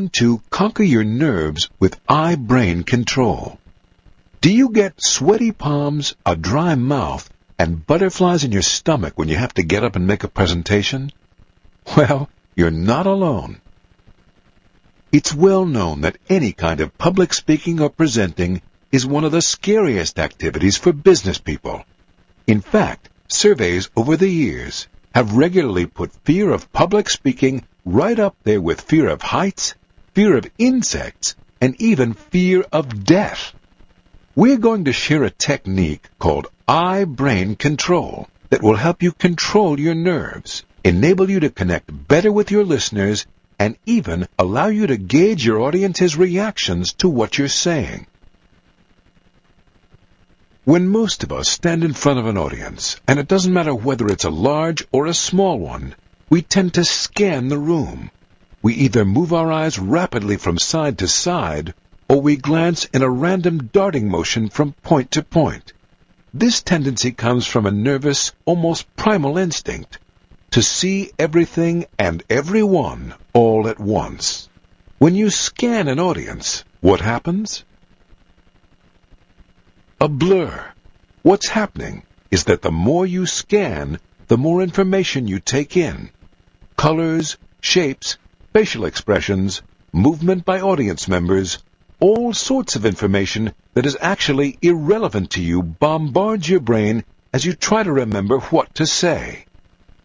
learn to conquer your nerves with eye-brain control. Do you get sweaty palms, a dry mouth, and butterflies in your stomach when you have to get up and make a presentation? Well, you're not alone. It's well known that any kind of public speaking or presenting is one of the scariest activities for business people. In fact, surveys over the years have regularly put fear of public speaking right up there with fear of heights, fear of insects, and even fear of death. We're going to share a technique called eye-brain control that will help you control your nerves, enable you to connect better with your listeners, and even allow you to gauge your audience's reactions to what you're saying. When most of us stand in front of an audience, and it doesn't matter whether it's a large or a small one, we tend to scan the room. We either move our eyes rapidly from side to side, or we glance in a random darting motion from point to point. This tendency comes from a nervous, almost primal instinct to see everything and everyone all at once. When you scan an audience, what happens? A blur. What's happening is that the more you scan, the more information you take in. Colors, shapes, facial expressions, movement by audience members, all sorts of information that is actually irrelevant to you bombards your brain as you try to remember what to say.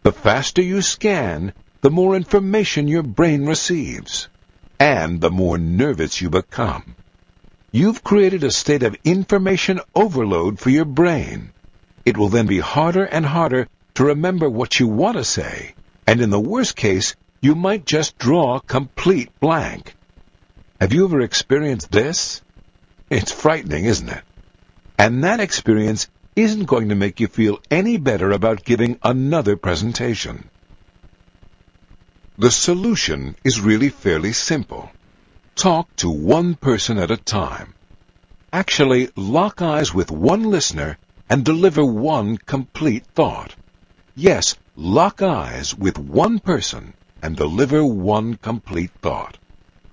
The faster you scan, the more information your brain receives, and the more nervous you become. You've created a state of information overload for your brain. It will then be harder and harder to remember what you want to say, and in the worst case, you might just draw a complete blank. Have you ever experienced this? It's frightening, isn't it? And that experience isn't going to make you feel any better about giving another presentation. The solution is really fairly simple. Talk to one person at a time. Actually, lock eyes with one listener and deliver one complete thought. Yes, lock eyes with one person and deliver one complete thought.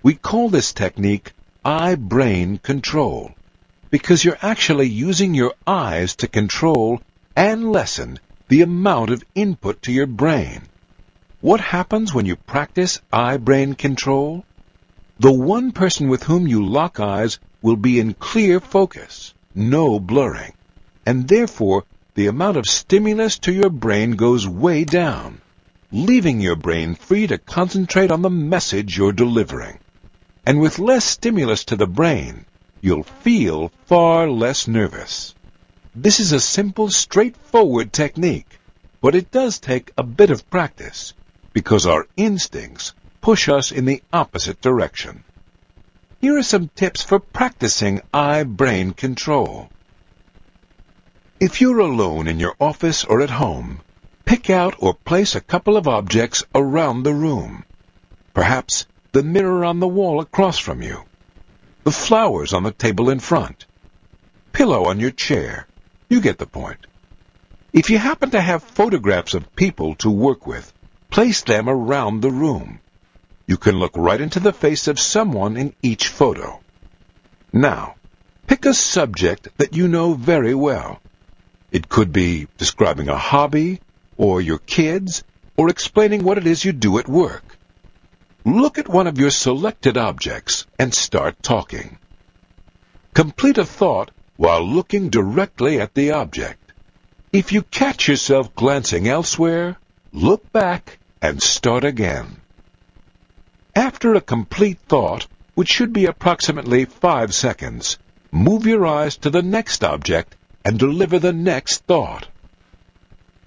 We call this technique eye-brain control because you're actually using your eyes to control and lessen the amount of input to your brain. What happens when you practice eye-brain control? The one person with whom you lock eyes will be in clear focus, no blurring, and therefore the amount of stimulus to your brain goes way down, leaving your brain free to concentrate on the message you're delivering. And with less stimulus to the brain, you'll feel far less nervous. This is a simple, straightforward technique, but it does take a bit of practice because our instincts push us in the opposite direction. Here are some tips for practicing eye-brain control. If you're alone in your office or at home, pick out or place a couple of objects around the room. Perhaps the mirror on the wall across from you, the flowers on the table in front, pillow on your chair. You get the point. If you happen to have photographs of people to work with, place them around the room. You can look right into the face of someone in each photo. Now, pick a subject that you know very well. It could be describing a hobby, or your kids, or explaining what it is you do at work. Look at one of your selected objects and start talking. Complete a thought while looking directly at the object. If you catch yourself glancing elsewhere, look back and start again. After a complete thought, which should be approximately 5 seconds, move your eyes to the next object and deliver the next thought.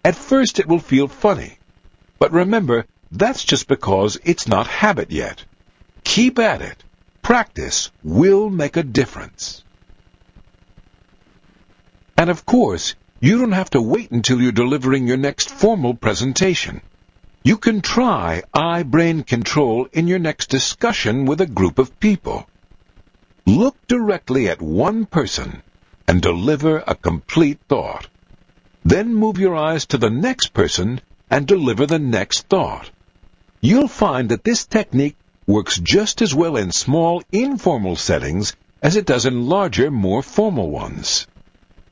At first it will feel funny, but remember, that's just because it's not habit yet. Keep at it. Practice will make a difference. And of course, you don't have to wait until you're delivering your next formal presentation. You can try eye-brain control in your next discussion with a group of people. Look directly at one person and deliver a complete thought. Then move your eyes to the next person and deliver the next thought. You'll find that this technique works just as well in small, informal settings as it does in larger, more formal ones.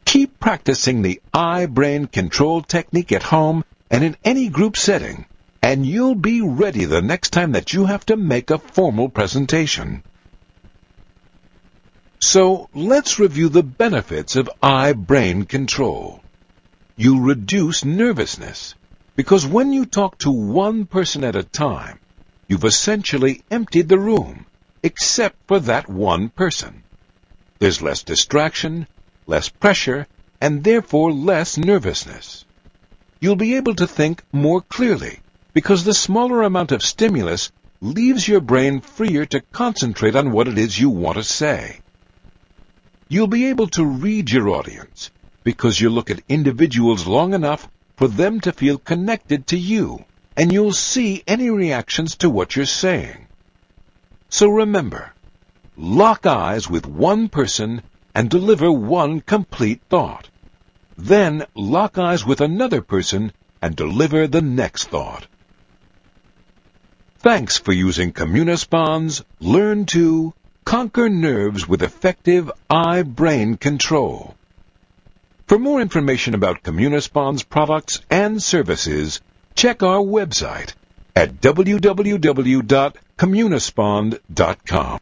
Keep practicing the eye-brain control technique at home and in any group setting, and you'll be ready the next time that you have to make a formal presentation. So, let's review the benefits of eye-brain control. You'll reduce nervousness, because when you talk to one person at a time, you've essentially emptied the room, except for that one person. There's less distraction, less pressure, and therefore less nervousness. You'll be able to think more clearly, because the smaller amount of stimulus leaves your brain freer to concentrate on what it is you want to say. You'll be able to read your audience, because you look at individuals long enough for them to feel connected to you, and you'll see any reactions to what you're saying. So remember, lock eyes with one person and deliver one complete thought. Then lock eyes with another person and deliver the next thought. Thanks for using Communispon's Learn to Conquer Nerves with Effective Eye-Brain Control. For more information about Communispon's products and services, check our website at www.communispond.com.